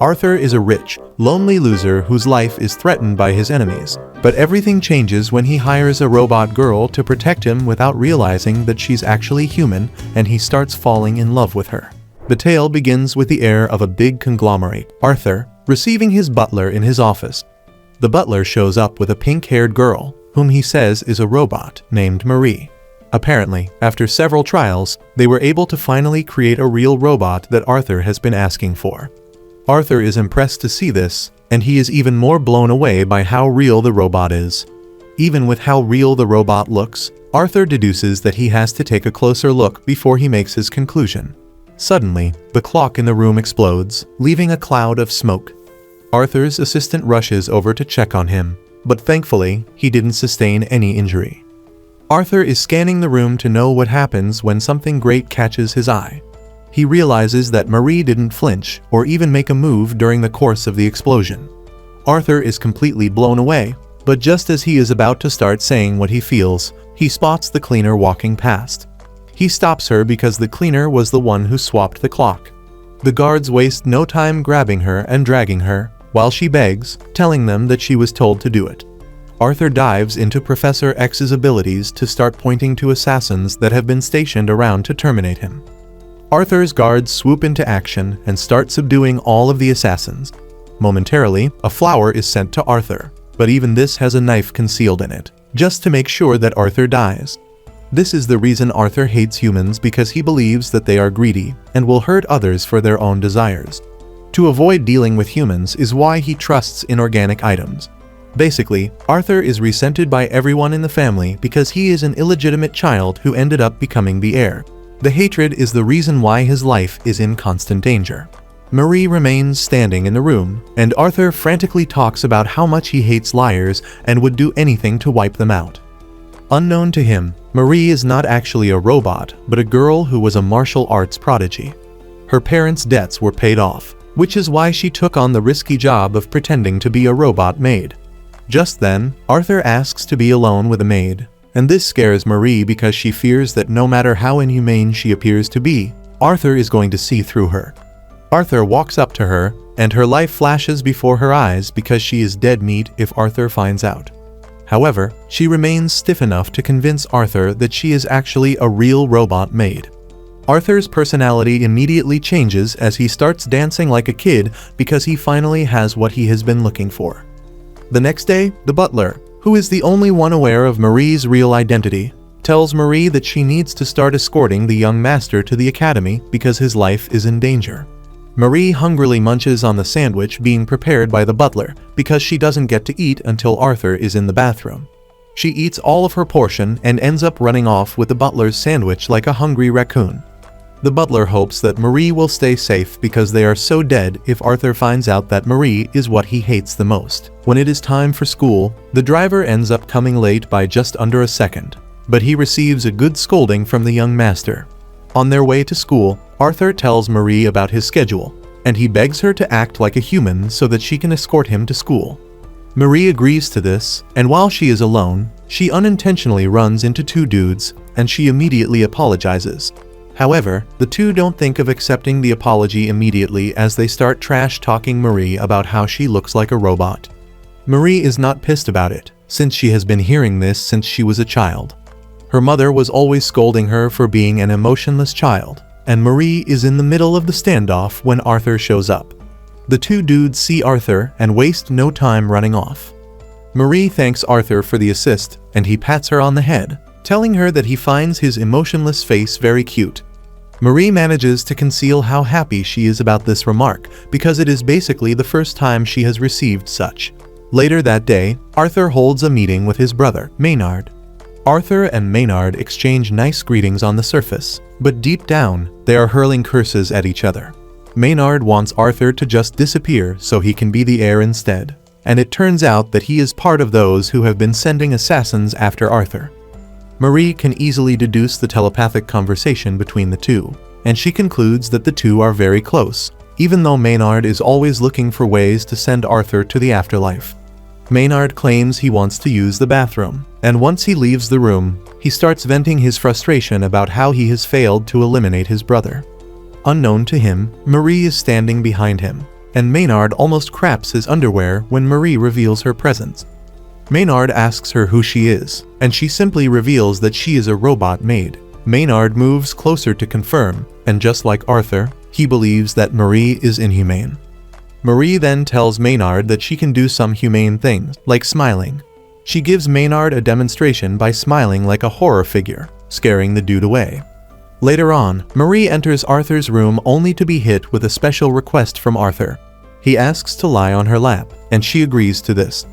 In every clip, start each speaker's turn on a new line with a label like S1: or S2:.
S1: Arthur is a rich, lonely loser whose life is threatened by his enemies. But everything changes when he hires a robot girl to protect him without realizing that she's actually human, and he starts falling in love with her. The tale begins with the heir of a big conglomerate, Arthur, receiving his butler in his office. The butler shows up with a pink-haired girl, whom he says is a robot named Marie. Apparently, after several trials, they were able to finally create a real robot that Arthur has been asking for. Arthur is impressed to see this, and he is even more blown away by how real the robot is. Even with how real the robot looks, Arthur deduces that he has to take a closer look before he makes his conclusion. Suddenly, the clock in the room explodes, leaving a cloud of smoke. Arthur's assistant rushes over to check on him, but thankfully, he didn't sustain any injury. Arthur is scanning the room to know what happens when something great catches his eye. He realizes that Marie didn't flinch or even make a move during the course of the explosion. Arthur is completely blown away, but just as he is about to start saying what he feels, he spots the cleaner walking past. He stops her because the cleaner was the one who swapped the clock. The guards waste no time grabbing her and dragging her, while she begs, telling them that she was told to do it. Arthur dives into Professor X's abilities to start pointing to assassins that have been stationed around to terminate him. Arthur's guards swoop into action and start subduing all of the assassins. Momentarily, a flower is sent to Arthur, but even this has a knife concealed in it, just to make sure that Arthur dies. This is the reason Arthur hates humans, because he believes that they are greedy and will hurt others for their own desires. To avoid dealing with humans is why he trusts inorganic items. Basically, Arthur is resented by everyone in the family because he is an illegitimate child who ended up becoming the heir. The hatred is the reason why his life is in constant danger. Marie remains standing in the room, and Arthur frantically talks about how much he hates liars and would do anything to wipe them out. Unknown to him, Marie is not actually a robot, but a girl who was a martial arts prodigy. Her parents' debts were paid off, which is why she took on the risky job of pretending to be a robot maid. Just then, Arthur asks to be alone with a maid, and this scares Marie because she fears that no matter how inhumane she appears to be, Arthur is going to see through her. Arthur walks up to her, and her life flashes before her eyes because she is dead meat if Arthur finds out. However, she remains stiff enough to convince Arthur that she is actually a real robot maid. Arthur's personality immediately changes as he starts dancing like a kid because he finally has what he has been looking for. The next day, the butler, who is the only one aware of Marie's real identity, tells Marie that she needs to start escorting the young master to the academy because his life is in danger. Marie hungrily munches on the sandwich being prepared by the butler because she doesn't get to eat until Arthur is in the bathroom. She eats all of her portion and ends up running off with the butler's sandwich like a hungry raccoon. The butler hopes that Marie will stay safe because they are so dead if Arthur finds out that Marie is what he hates the most. When it is time for school, the driver ends up coming late by just under a second, but he receives a good scolding from the young master. On their way to school, Arthur tells Marie about his schedule, and he begs her to act like a human so that she can escort him to school. Marie agrees to this, and while she is alone, she unintentionally runs into two dudes, and she immediately apologizes. However, the two don't think of accepting the apology immediately as they start trash-talking Marie about how she looks like a robot. Marie is not pissed about it, since she has been hearing this since she was a child. Her mother was always scolding her for being an emotionless child, and Marie is in the middle of the standoff when Arthur shows up. The two dudes see Arthur and waste no time running off. Marie thanks Arthur for the assist, and he pats her on the head, telling her that he finds his emotionless face very cute. Marie manages to conceal how happy she is about this remark because it is basically the first time she has received such. Later that day, Arthur holds a meeting with his brother, Maynard. Arthur and Maynard exchange nice greetings on the surface, but deep down, they are hurling curses at each other. Maynard wants Arthur to just disappear so he can be the heir instead, and it turns out that he is part of those who have been sending assassins after Arthur. Marie can easily deduce the telepathic conversation between the two, and she concludes that the two are very close, even though Maynard is always looking for ways to send Arthur to the afterlife. Maynard claims he wants to use the bathroom, and once he leaves the room, he starts venting his frustration about how he has failed to eliminate his brother. Unknown to him, Marie is standing behind him, and Maynard almost craps his underwear when Marie reveals her presence. Maynard asks her who she is, and she simply reveals that she is a robot maid. Maynard moves closer to confirm, and just like Arthur, he believes that Marie is inhumane. Marie then tells Maynard that she can do some humane things, like smiling. She gives Maynard a demonstration by smiling like a horror figure, scaring the dude away. Later on, Marie enters Arthur's room only to be hit with a special request from Arthur. He asks to lie on her lap, and she agrees to this.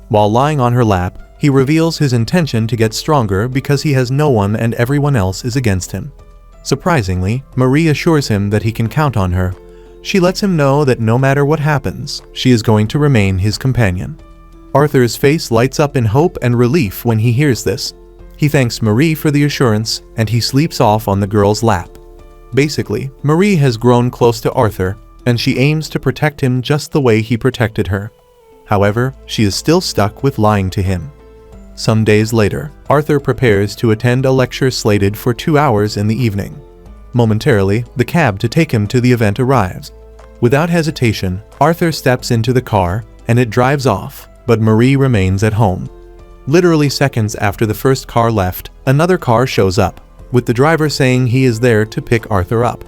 S1: While lying on her lap, he reveals his intention to get stronger because he has no one and everyone else is against him. Surprisingly, Marie assures him that he can count on her. She lets him know that no matter what happens, she is going to remain his companion. Arthur's face lights up in hope and relief when he hears this. He thanks Marie for the assurance, and he sleeps off on the girl's lap. Basically, Marie has grown close to Arthur, and she aims to protect him just the way he protected her. However, she is still stuck with lying to him. Some days later, Arthur prepares to attend a lecture slated for 2 hours in the evening. Momentarily, the cab to take him to the event arrives. Without hesitation, Arthur steps into the car, and it drives off, but Marie remains at home. Literally seconds after the first car left, another car shows up, with the driver saying he is there to pick Arthur up.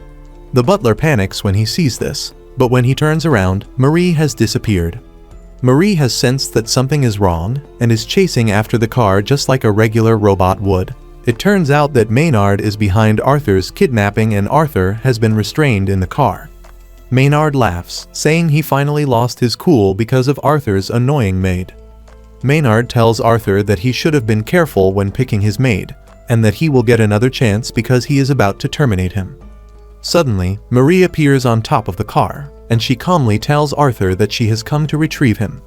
S1: The butler panics when he sees this, but when he turns around, Marie has disappeared. Marie has sensed that something is wrong and is chasing after the car just like a regular robot would. It turns out that Maynard is behind Arthur's kidnapping and Arthur has been restrained in the car. Maynard laughs, saying he finally lost his cool because of Arthur's annoying maid. Maynard tells Arthur that he should have been careful when picking his maid, and that he will get another chance because he is about to terminate him. Suddenly, Marie appears on top of the car, and she calmly tells Arthur that she has come to retrieve him.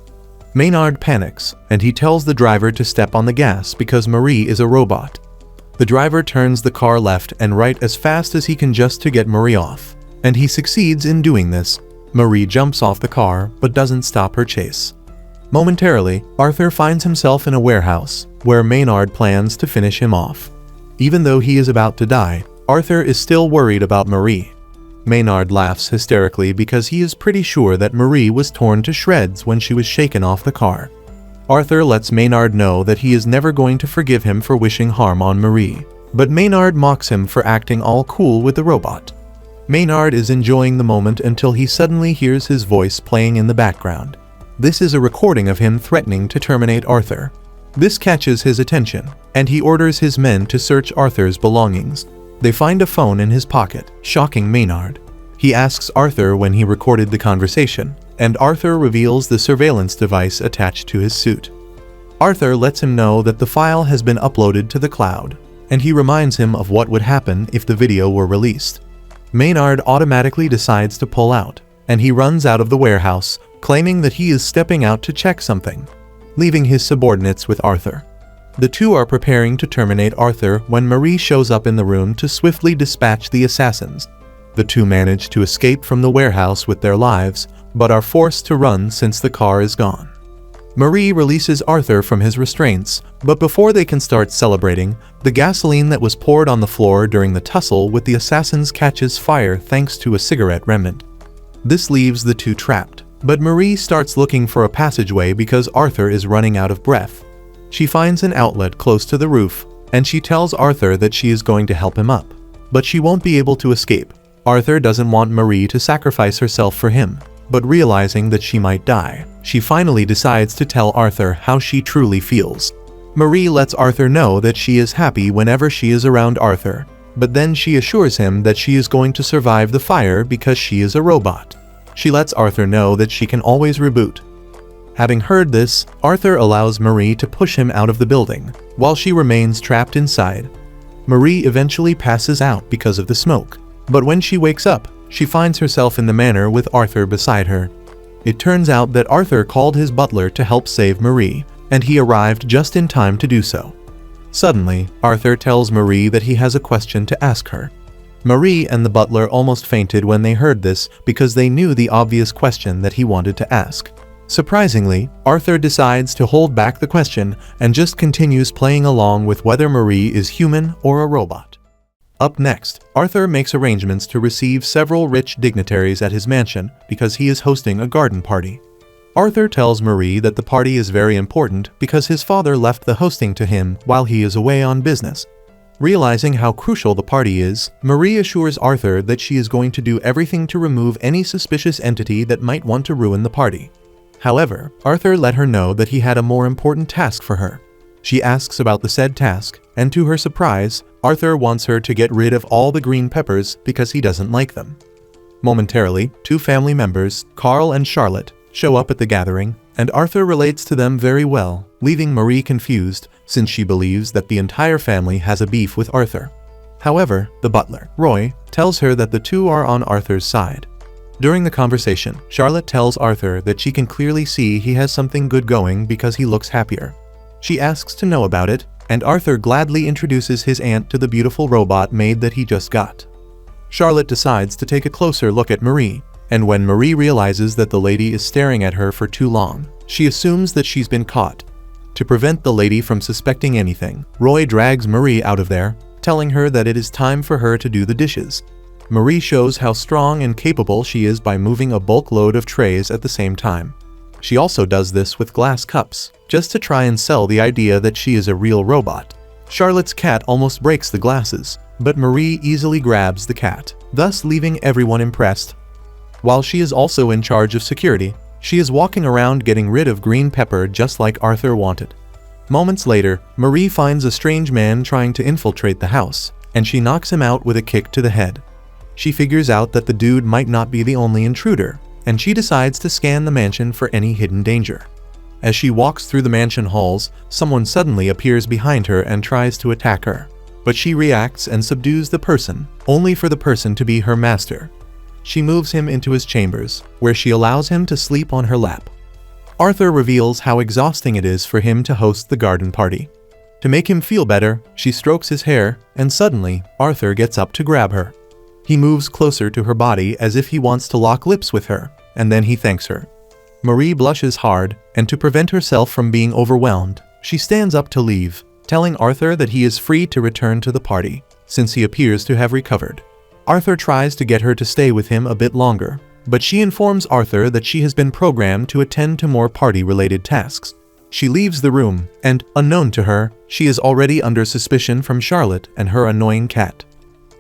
S1: Maynard panics, and he tells the driver to step on the gas because Marie is a robot. The driver turns the car left and right as fast as he can just to get Marie off, and he succeeds in doing this. Marie jumps off the car but doesn't stop her chase. Momentarily, Arthur finds himself in a warehouse, where Maynard plans to finish him off. Even though he is about to die, Arthur is still worried about Marie. Maynard laughs hysterically because he is pretty sure that Marie was torn to shreds when she was shaken off the car. Arthur lets Maynard know that he is never going to forgive him for wishing harm on Marie, but Maynard mocks him for acting all cool with the robot. Maynard is enjoying the moment until he suddenly hears his voice playing in the background. This is a recording of him threatening to terminate Arthur. This catches his attention, and he orders his men to search Arthur's belongings. They find a phone in his pocket, shocking Maynard. He asks Arthur when he recorded the conversation, and Arthur reveals the surveillance device attached to his suit. Arthur lets him know that the file has been uploaded to the cloud, and he reminds him of what would happen if the video were released. Maynard automatically decides to pull out, and he runs out of the warehouse, claiming that he is stepping out to check something, leaving his subordinates with Arthur. The two are preparing to terminate Arthur when Marie shows up in the room to swiftly dispatch the assassins. The two manage to escape from the warehouse with their lives, but are forced to run since the car is gone. Marie releases Arthur from his restraints, but before they can start celebrating, the gasoline that was poured on the floor during the tussle with the assassins catches fire thanks to a cigarette remnant. This leaves the two trapped, but Marie starts looking for a passageway because Arthur is running out of breath. She finds an outlet close to the roof, and she tells Arthur that she is going to help him up, but she won't be able to escape. Arthur doesn't want Marie to sacrifice herself for him, but realizing that she might die, she finally decides to tell Arthur how she truly feels. Marie lets Arthur know that she is happy whenever she is around Arthur, but then she assures him that she is going to survive the fire because she is a robot. She lets Arthur know that she can always reboot. Having heard this, Arthur allows Marie to push him out of the building, while she remains trapped inside. Marie eventually passes out because of the smoke, but when she wakes up, she finds herself in the manor with Arthur beside her. It turns out that Arthur called his butler to help save Marie, and he arrived just in time to do so. Suddenly, Arthur tells Marie that he has a question to ask her. Marie and the butler almost fainted when they heard this because they knew the obvious question that he wanted to ask. Surprisingly, Arthur decides to hold back the question and just continues playing along with whether Marie is human or a robot. Up next, Arthur makes arrangements to receive several rich dignitaries at his mansion because he is hosting a garden party. Arthur tells Marie that the party is very important because his father left the hosting to him while he is away on business. Realizing how crucial the party is, Marie assures Arthur that she is going to do everything to remove any suspicious entity that might want to ruin the party. However, Arthur let her know that he had a more important task for her. She asks about the said task, and to her surprise, Arthur wants her to get rid of all the green peppers because he doesn't like them. Momentarily, two family members, Carl and Charlotte, show up at the gathering, and Arthur relates to them very well, leaving Marie confused since she believes that the entire family has a beef with Arthur. However, the butler, Roy, tells her that the two are on Arthur's side. During the conversation, Charlotte tells Arthur that she can clearly see he has something good going because he looks happier. She asks to know about it, and Arthur gladly introduces his aunt to the beautiful robot maid that he just got. Charlotte decides to take a closer look at Marie, and when Marie realizes that the lady is staring at her for too long, she assumes that she's been caught. To prevent the lady from suspecting anything, Roy drags Marie out of there, telling her that it is time for her to do the dishes. Marie shows how strong and capable she is by moving a bulk load of trays at the same time. She also does this with glass cups, just to try and sell the idea that she is a real robot. Charlotte's cat almost breaks the glasses, but Marie easily grabs the cat, thus leaving everyone impressed. While she is also in charge of security, she is walking around getting rid of green pepper just like Arthur wanted. Moments later, Marie finds a strange man trying to infiltrate the house, and she knocks him out with a kick to the head. She figures out that the dude might not be the only intruder, and she decides to scan the mansion for any hidden danger. As she walks through the mansion halls, someone suddenly appears behind her and tries to attack her. But she reacts and subdues the person, only for the person to be her master. She moves him into his chambers, where she allows him to sleep on her lap. Arthur reveals how exhausting it is for him to host the garden party. To make him feel better, she strokes his hair, and suddenly, Arthur gets up to grab her. He moves closer to her body as if he wants to lock lips with her, and then he thanks her. Marie blushes hard, and to prevent herself from being overwhelmed, she stands up to leave, telling Arthur that he is free to return to the party, since he appears to have recovered. Arthur tries to get her to stay with him a bit longer, but she informs Arthur that she has been programmed to attend to more party-related tasks. She leaves the room, and, unknown to her, she is already under suspicion from Charlotte and her annoying cat.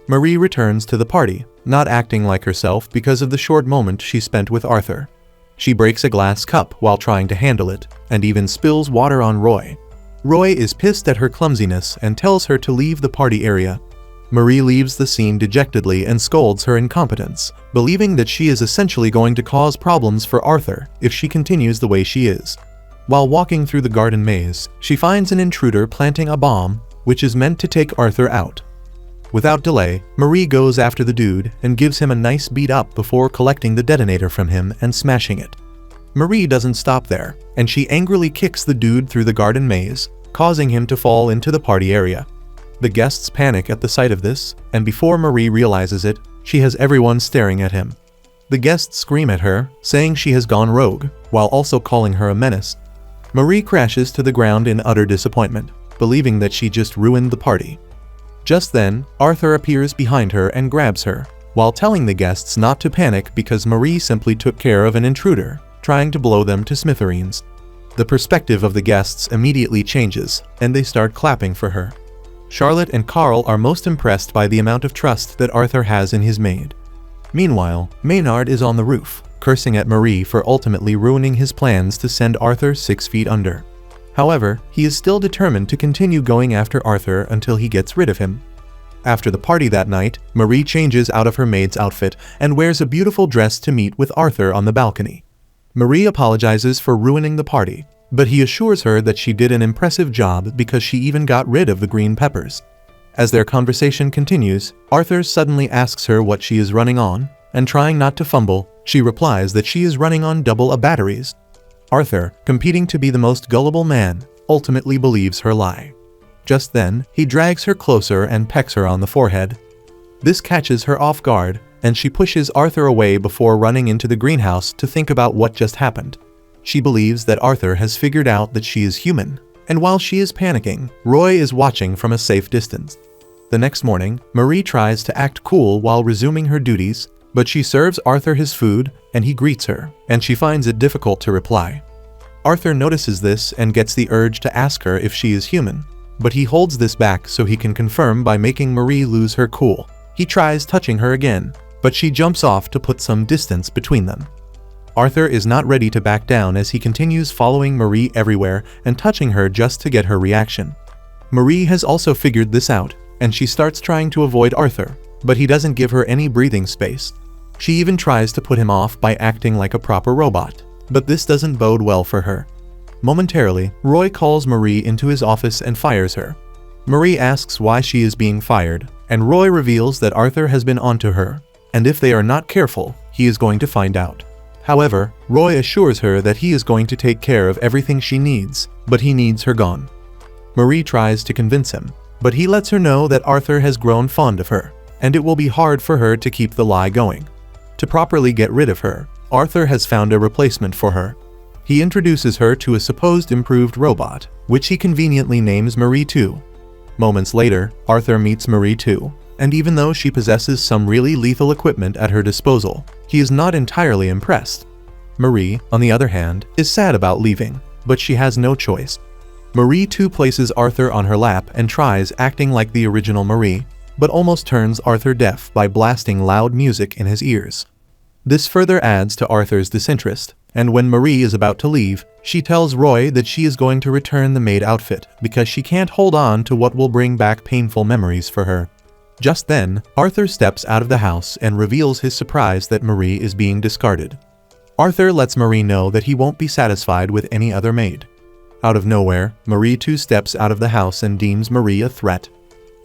S1: Marie returns to the party, not acting like herself because of the short moment she spent with Arthur. She breaks a glass cup while trying to handle it, and even spills water on Roy. Roy is pissed at her clumsiness and tells her to leave the party area. Marie leaves the scene dejectedly and scolds her incompetence, believing that she is essentially going to cause problems for Arthur if she continues the way she is. While walking through the garden maze, she finds an intruder planting a bomb, which is meant to take Arthur out. Without delay, Marie goes after the dude and gives him a nice beat up before collecting the detonator from him and smashing it. Marie doesn't stop there, and she angrily kicks the dude through the garden maze, causing him to fall into the party area. The guests panic at the sight of this, and before Marie realizes it, she has everyone staring at him. The guests scream at her, saying she has gone rogue, while also calling her a menace. Marie crashes to the ground in utter disappointment, believing that she just ruined the party. Just then, Arthur appears behind her and grabs her, while telling the guests not to panic because Marie simply took care of an intruder, trying to blow them to smithereens. The perspective of the guests immediately changes, and they start clapping for her. Charlotte and Carl are most impressed by the amount of trust that Arthur has in his maid. Meanwhile, Maynard is on the roof, cursing at Marie for ultimately ruining his plans to send Arthur 6 feet under. However, he is still determined to continue going after Arthur until he gets rid of him. After the party that night, Marie changes out of her maid's outfit and wears a beautiful dress to meet with Arthur on the balcony. Marie apologizes for ruining the party, but he assures her that she did an impressive job because she even got rid of the green peppers. As their conversation continues, Arthur suddenly asks her what she is running on, and trying not to fumble, she replies that she is running on double A batteries. Arthur, competing to be the most gullible man, ultimately believes her lie. Just then, he drags her closer and pecks her on the forehead. This catches her off guard, and she pushes Arthur away before running into the greenhouse to think about what just happened. She believes that Arthur has figured out that she is human, and while she is panicking, Roy is watching from a safe distance. The next morning, Marie tries to act cool while resuming her duties, but she serves Arthur his food, and he greets her, and she finds it difficult to reply. Arthur notices this and gets the urge to ask her if she is human, but he holds this back so he can confirm by making Marie lose her cool. He tries touching her again, but she jumps off to put some distance between them. Arthur is not ready to back down as he continues following Marie everywhere and touching her just to get her reaction. Marie has also figured this out, and she starts trying to avoid Arthur, but he doesn't give her any breathing space. She even tries to put him off by acting like a proper robot, but this doesn't bode well for her. Momentarily, Roy calls Marie into his office and fires her. Marie asks why she is being fired, and Roy reveals that Arthur has been onto her, and if they are not careful, he is going to find out. However, Roy assures her that he is going to take care of everything she needs, but he needs her gone. Marie tries to convince him, but he lets her know that Arthur has grown fond of her, and it will be hard for her to keep the lie going. To properly get rid of her, Arthur has found a replacement for her. He introduces her to a supposed improved robot, which he conveniently names Marie 2. Moments later, Arthur meets Marie 2, and even though she possesses some really lethal equipment at her disposal, he is not entirely impressed. Marie, on the other hand, is sad about leaving, but she has no choice. Marie 2 places Arthur on her lap and tries acting like the original Marie, but almost turns Arthur deaf by blasting loud music in his ears. This further adds to Arthur's disinterest, and when Marie is about to leave, she tells Roy that she is going to return the maid outfit because she can't hold on to what will bring back painful memories for her. Just then, Arthur steps out of the house and reveals his surprise that Marie is being discarded. Arthur lets Marie know that he won't be satisfied with any other maid. Out of nowhere, Marie 2 steps out of the house and deems Marie a threat.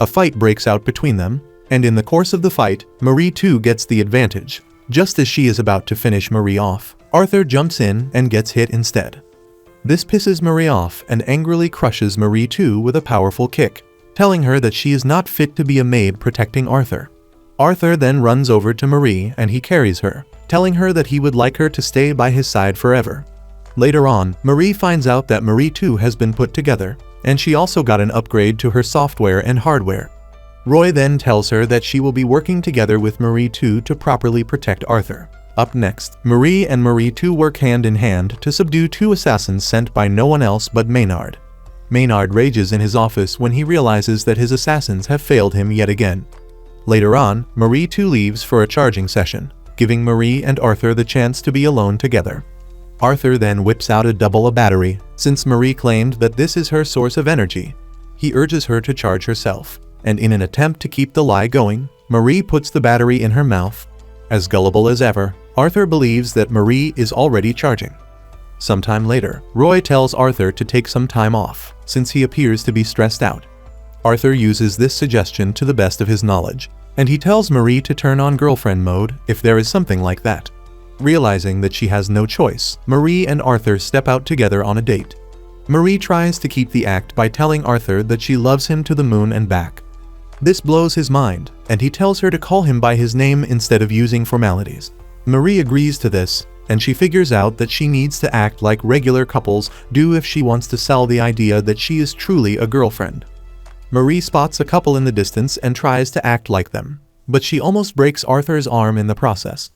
S1: A fight breaks out between them, and in the course of the fight, Marie 2 gets the advantage. Just as she is about to finish Marie off, Arthur jumps in and gets hit instead. This pisses Marie off and angrily crushes Marie 2 with a powerful kick, telling her that she is not fit to be a maid protecting Arthur. Arthur then runs over to Marie and he carries her, telling her that he would like her to stay by his side forever. Later on, Marie finds out that Marie 2 has been put together, and she also got an upgrade to her software and hardware. Roy then tells her that she will be working together with Marie 2 to properly protect Arthur. Up next, Marie and Marie 2 work hand in hand to subdue 2 assassins sent by no one else but Maynard. Maynard rages in his office when he realizes that his assassins have failed him yet again. Later on, Marie 2 leaves for a charging session, giving Marie and Arthur the chance to be alone together. Arthur then whips out a double battery, since Marie claimed that this is her source of energy. He urges her to charge herself, and in an attempt to keep the lie going, Marie puts the battery in her mouth. As gullible as ever, Arthur believes that Marie is already charging. Sometime later, Roy tells Arthur to take some time off, since he appears to be stressed out. Arthur uses this suggestion to the best of his knowledge, and he tells Marie to turn on girlfriend mode if there is something like that. Realizing that she has no choice, Marie and Arthur step out together on a date. Marie tries to keep the act by telling Arthur that she loves him to the moon and back. This blows his mind, and he tells her to call him by his name instead of using formalities. Marie agrees to this, and she figures out that she needs to act like regular couples do if she wants to sell the idea that she is truly a girlfriend. Marie spots a couple in the distance and tries to act like them, but she almost breaks Arthur's arm in the process.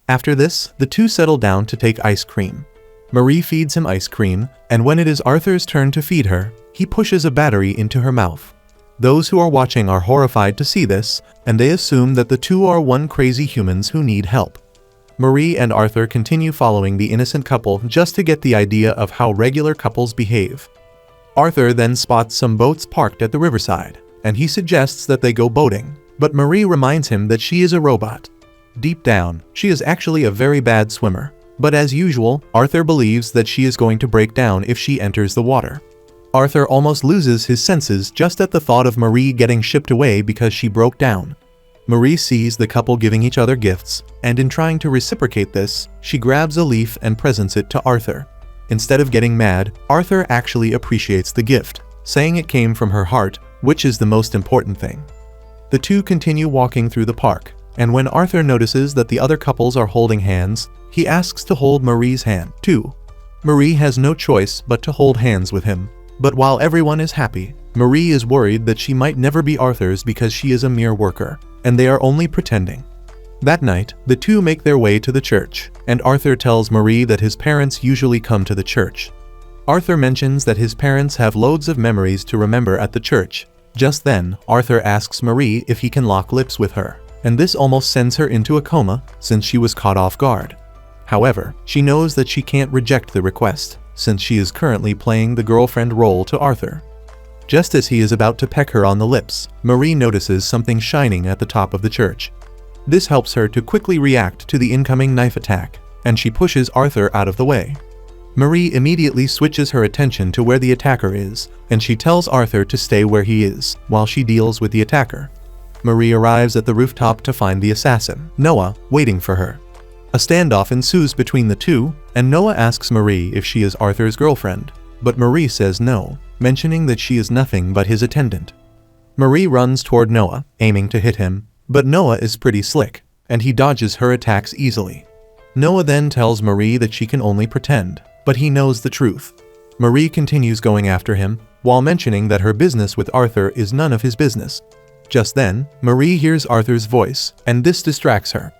S1: After this, the two settle down to take ice cream. Marie feeds him ice cream, and when it is Arthur's turn to feed her, he pushes a battery into her mouth. Those who are watching are horrified to see this, and they assume that the two are one crazy humans who need help. Marie and Arthur continue following the innocent couple just to get the idea of how regular couples behave. Arthur then spots some boats parked at the riverside, and he suggests that they go boating, but Marie reminds him that she is a robot. Deep down, she is actually a very bad swimmer, but as usual, Arthur believes that she is going to break down if she enters the water. Arthur almost loses his senses just at the thought of Marie getting shipped away because she broke down. Marie sees the couple giving each other gifts, and in trying to reciprocate this, she grabs a leaf and presents it to Arthur. Instead of getting mad, Arthur actually appreciates the gift, saying it came from her heart, which is the most important thing. The two continue walking through the park, and when Arthur notices that the other couples are holding hands, he asks to hold Marie's hand, too. Marie has no choice but to hold hands with him. But while everyone is happy, Marie is worried that she might never be Arthur's because she is a mere worker, and they are only pretending. That night, the two make their way to the church, and Arthur tells Marie that his parents usually come to the church. Arthur mentions that his parents have loads of memories to remember at the church. Just then, Arthur asks Marie if he can lock lips with her, and this almost sends her into a coma since she was caught off guard. However, she knows that she can't reject the request, since she is currently playing the girlfriend role to Arthur. Just as he is about to peck her on the lips, Marie notices something shining at the top of the church. This helps her to quickly react to the incoming knife attack, and she pushes Arthur out of the way. Marie immediately switches her attention to where the attacker is, and she tells Arthur to stay where he is, while she deals with the attacker. Marie arrives at the rooftop to find the assassin, Noah, waiting for her. A standoff ensues between the two, and Noah asks Marie if she is Arthur's girlfriend, but Marie says no, mentioning that she is nothing but his attendant. Marie runs toward Noah, aiming to hit him, but Noah is pretty slick, and he dodges her attacks easily. Noah then tells Marie that she can only pretend, but he knows the truth. Marie continues going after him, while mentioning that her business with Arthur is none of his business. Just then, Marie hears Arthur's voice, and this distracts her.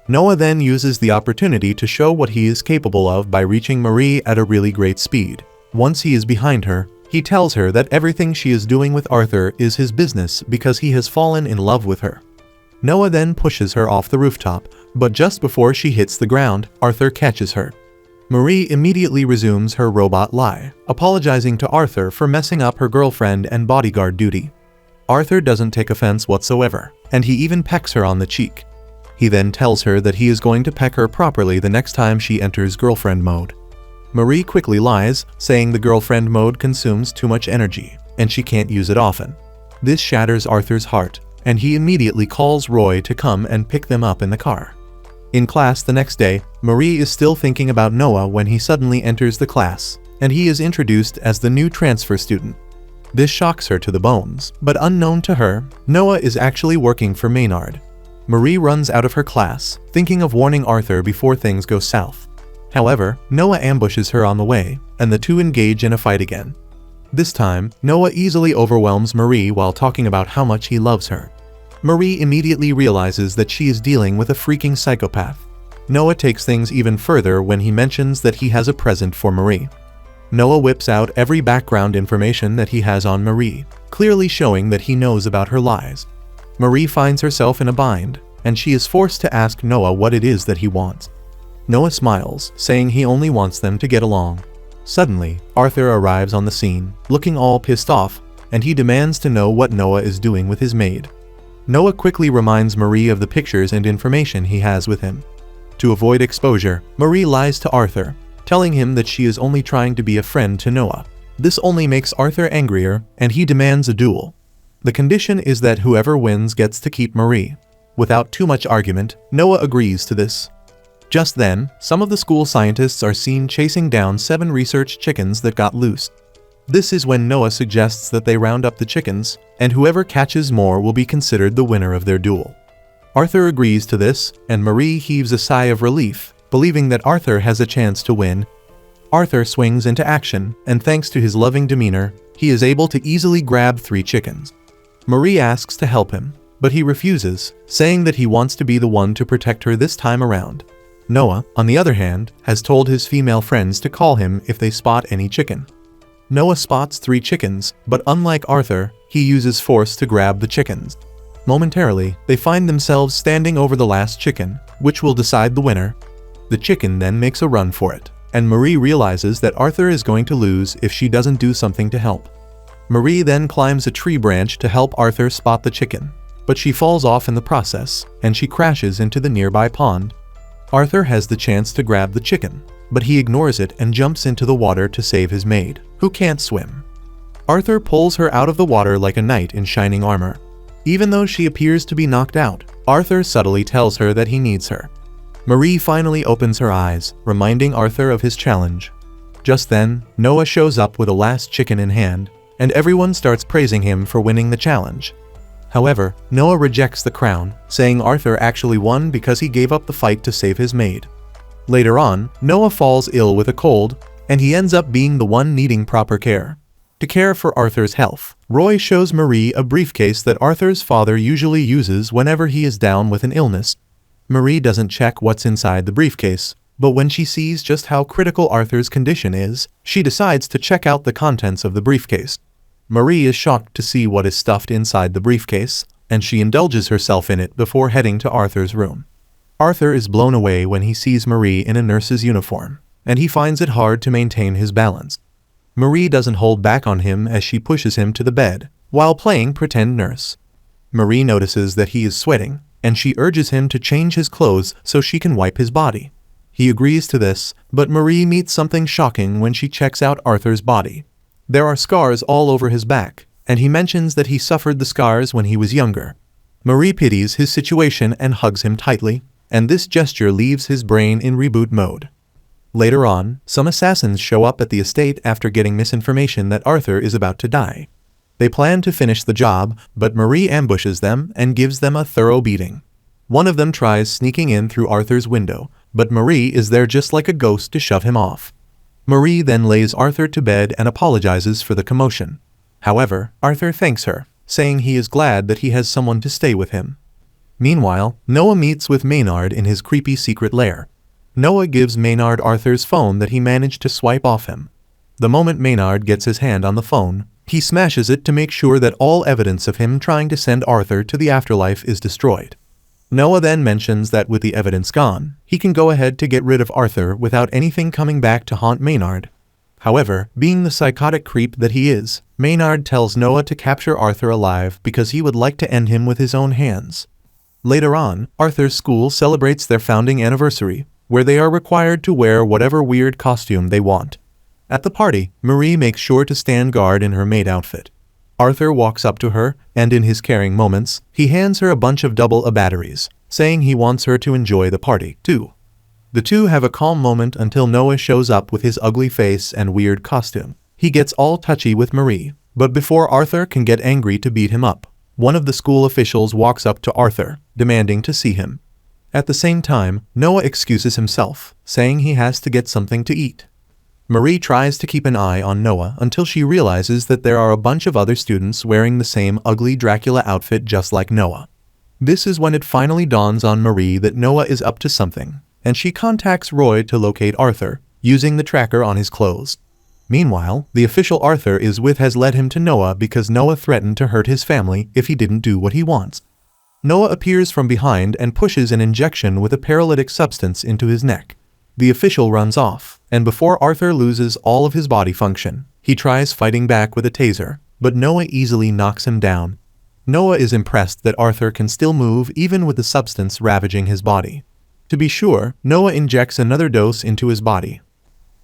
S1: Noah then uses the opportunity to show what he is capable of by reaching Marie at a really great speed. Once he is behind her, he tells her that everything she is doing with Arthur is his business because he has fallen in love with her. Noah then pushes her off the rooftop, but just before she hits the ground, Arthur catches her. Marie immediately resumes her robot lie, apologizing to Arthur for messing up her girlfriend and bodyguard duty. Arthur doesn't take offense whatsoever, and he even pecks her on the cheek. He then tells her that he is going to peck her properly the next time she enters girlfriend mode. Marie quickly lies, saying the girlfriend mode consumes too much energy, and she can't use it often. This shatters Arthur's heart, and he immediately calls Roy to come and pick them up in the car. In class the next day, Marie is still thinking about Noah when he suddenly enters the class, and he is introduced as the new transfer student. This shocks her to the bones, but unknown to her, Noah is actually working for Maynard. Marie runs out of her class, thinking of warning Arthur before things go south. However, Noah ambushes her on the way, and the two engage in a fight again. This time, Noah easily overwhelms Marie while talking about how much he loves her. Marie immediately realizes that she is dealing with a freaking psychopath. Noah takes things even further when he mentions that he has a present for Marie. Noah whips out every background information that he has on Marie, clearly showing that he knows about her lies. Marie finds herself in a bind, and she is forced to ask Noah what it is that he wants. Noah smiles, saying he only wants them to get along. Suddenly, Arthur arrives on the scene, looking all pissed off, and he demands to know what Noah is doing with his maid. Noah quickly reminds Marie of the pictures and information he has with him. To avoid exposure, Marie lies to Arthur, telling him that she is only trying to be a friend to Noah. This only makes Arthur angrier, and he demands a duel. The condition is that whoever wins gets to keep Marie. Without too much argument, Noah agrees to this. Just then, some of the school scientists are seen chasing down 7 research chickens that got loose. This is when Noah suggests that they round up the chickens, and whoever catches more will be considered the winner of their duel. Arthur agrees to this, and Marie heaves a sigh of relief, believing that Arthur has a chance to win. Arthur swings into action, and thanks to his loving demeanor, he is able to easily grab 3 chickens. Marie asks to help him, but he refuses, saying that he wants to be the one to protect her this time around. Noah, on the other hand, has told his female friends to call him if they spot any chicken. Noah spots 3 chickens, but unlike Arthur, he uses force to grab the chickens. Momentarily, they find themselves standing over the last chicken, which will decide the winner. The chicken then makes a run for it, and Marie realizes that Arthur is going to lose if she doesn't do something to help. Marie then climbs a tree branch to help Arthur spot the chicken, but she falls off in the process, and she crashes into the nearby pond. Arthur has the chance to grab the chicken, but he ignores it and jumps into the water to save his maid, who can't swim. Arthur pulls her out of the water like a knight in shining armor. Even though she appears to be knocked out, Arthur subtly tells her that he needs her. Marie finally opens her eyes, reminding Arthur of his challenge. Just then, Noah shows up with a last chicken in hand, and everyone starts praising him for winning the challenge. However, Noah rejects the crown, saying Arthur actually won because he gave up the fight to save his maid. Later on, Noah falls ill with a cold, and he ends up being the one needing proper care. To care for Arthur's health, Roy shows Marie a briefcase that Arthur's father usually uses whenever he is down with an illness. Marie doesn't check what's inside the briefcase, but when she sees just how critical Arthur's condition is, she decides to check out the contents of the briefcase. Marie is shocked to see what is stuffed inside the briefcase, and she indulges herself in it before heading to Arthur's room. Arthur is blown away when he sees Marie in a nurse's uniform, and he finds it hard to maintain his balance. Marie doesn't hold back on him as she pushes him to the bed, while playing pretend nurse. Marie notices that he is sweating, and she urges him to change his clothes so she can wipe his body. He agrees to this, but Marie meets something shocking when she checks out Arthur's body. There are scars all over his back, and he mentions that he suffered the scars when he was younger. Marie pities his situation and hugs him tightly, and this gesture leaves his brain in reboot mode. Later on, some assassins show up at the estate after getting misinformation that Arthur is about to die. They plan to finish the job, but Marie ambushes them and gives them a thorough beating. One of them tries sneaking in through Arthur's window, but Marie is there just like a ghost to shove him off. Marie then lays Arthur to bed and apologizes for the commotion. However, Arthur thanks her, saying he is glad that he has someone to stay with him. Meanwhile, Noah meets with Maynard in his creepy secret lair. Noah gives Maynard Arthur's phone that he managed to swipe off him. The moment Maynard gets his hand on the phone, he smashes it to make sure that all evidence of him trying to send Arthur to the afterlife is destroyed. Noah then mentions that with the evidence gone, he can go ahead to get rid of Arthur without anything coming back to haunt Maynard. However, being the psychotic creep that he is, Maynard tells Noah to capture Arthur alive because he would like to end him with his own hands. Later on, Arthur's school celebrates their founding anniversary, where they are required to wear whatever weird costume they want. At the party, Marie makes sure to stand guard in her maid outfit. Arthur walks up to her, and in his caring moments, he hands her a bunch of double-A batteries, saying he wants her to enjoy the party, too. The two have a calm moment until Noah shows up with his ugly face and weird costume. He gets all touchy with Marie, but before Arthur can get angry to beat him up, one of the school officials walks up to Arthur, demanding to see him. At the same time, Noah excuses himself, saying he has to get something to eat. Marie tries to keep an eye on Noah until she realizes that there are a bunch of other students wearing the same ugly Dracula outfit just like Noah. This is when it finally dawns on Marie that Noah is up to something, and she contacts Roy to locate Arthur, using the tracker on his clothes. Meanwhile, the official Arthur is with has led him to Noah because Noah threatened to hurt his family if he didn't do what he wants. Noah appears from behind and pushes an injection with a paralytic substance into his neck. The official runs off, and before Arthur loses all of his body function, he tries fighting back with a taser, but Noah easily knocks him down. Noah is impressed that Arthur can still move even with the substance ravaging his body. To be sure, Noah injects another dose into his body.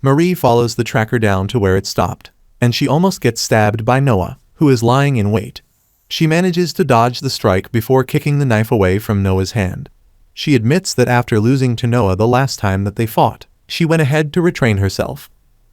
S1: Marie follows the tracker down to where it stopped, and she almost gets stabbed by Noah, who is lying in wait. She manages to dodge the strike before kicking the knife away from Noah's hand. She admits that after losing to Noah the last time that they fought, she went ahead to retrain herself.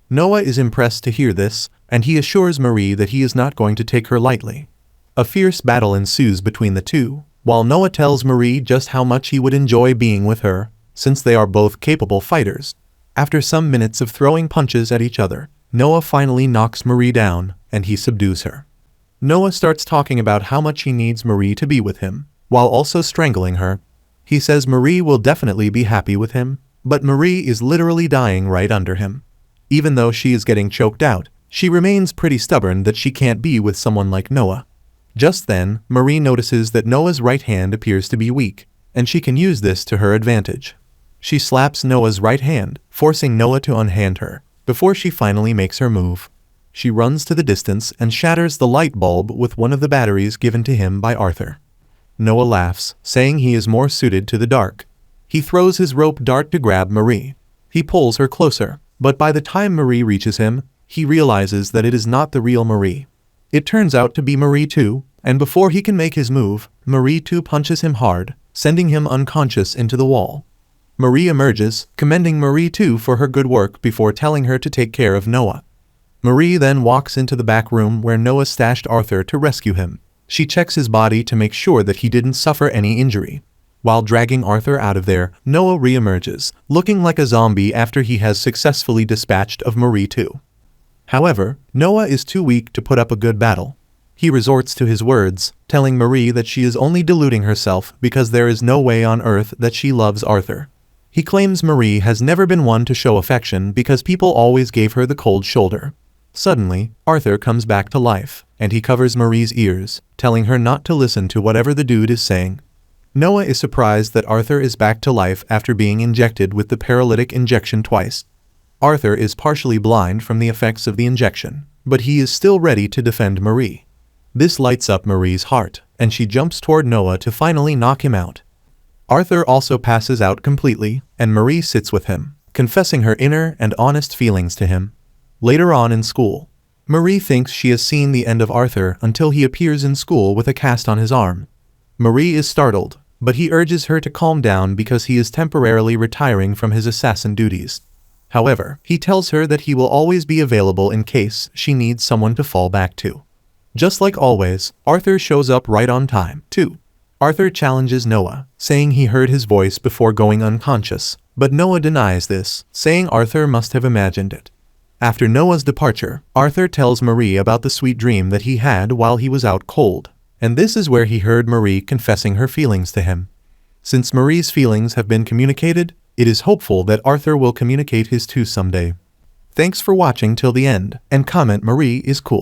S1: Noah is impressed to hear this, and he assures Marie that he is not going to take her lightly. A fierce battle ensues between the two, while Noah tells Marie just how much he would enjoy being with her, since they are both capable fighters. After some minutes of throwing punches at each other, Noah finally knocks Marie down, and he subdues her. Noah starts talking about how much he needs Marie to be with him, while also strangling her. He says Marie will definitely be happy with him, but Marie is literally dying right under him. Even though she is getting choked out, she remains pretty stubborn that she can't be with someone like Noah. Just then, Marie notices that Noah's right hand appears to be weak, and she can use this to her advantage. She slaps Noah's right hand, forcing Noah to unhand her, before she finally makes her move. She runs to the distance and shatters the light bulb with one of the batteries given to him by Arthur. Noah laughs, saying he is more suited to the dark. He throws his rope dart to grab Marie. He pulls her closer, but by the time Marie reaches him, he realizes that it is not the real Marie. It turns out to be Marie too, and before he can make his move, Marie too punches him hard, sending him unconscious into the wall. Marie emerges, commending Marie too for her good work before telling her to take care of Noah. Marie then walks into the back room where Noah stashed Arthur to rescue him. She checks his body to make sure that he didn't suffer any injury. While dragging Arthur out of there, Noah re-emerges, looking like a zombie after he has successfully dispatched of Marie too. However, Noah is too weak to put up a good battle. He resorts to his words, telling Marie that she is only deluding herself because there is no way on earth that she loves Arthur. He claims Marie has never been one to show affection because people always gave her the cold shoulder. Suddenly, Arthur comes back to life, and he covers Marie's ears, telling her not to listen to whatever the dude is saying. Noah is surprised that Arthur is back to life after being injected with the paralytic injection twice. Arthur is partially blind from the effects of the injection, but he is still ready to defend Marie. This lights up Marie's heart, and she jumps toward Noah to finally knock him out. Arthur also passes out completely, and Marie sits with him, confessing her inner and honest feelings to him. Later on in school, Marie thinks she has seen the end of Arthur until he appears in school with a cast on his arm. Marie is startled, but he urges her to calm down because he is temporarily retiring from his assassin duties. However, he tells her that he will always be available in case she needs someone to fall back to. Just like always, Arthur shows up right on time, too. Arthur challenges Noah, saying he heard his voice before going unconscious, but Noah denies this, saying Arthur must have imagined it. After Noah's departure, Arthur tells Marie about the sweet dream that he had while he was out cold, and this is where he heard Marie confessing her feelings to him. Since Marie's feelings have been communicated, it is hopeful that Arthur will communicate his too someday. Thanks for watching till the end, and comment Marie is cool.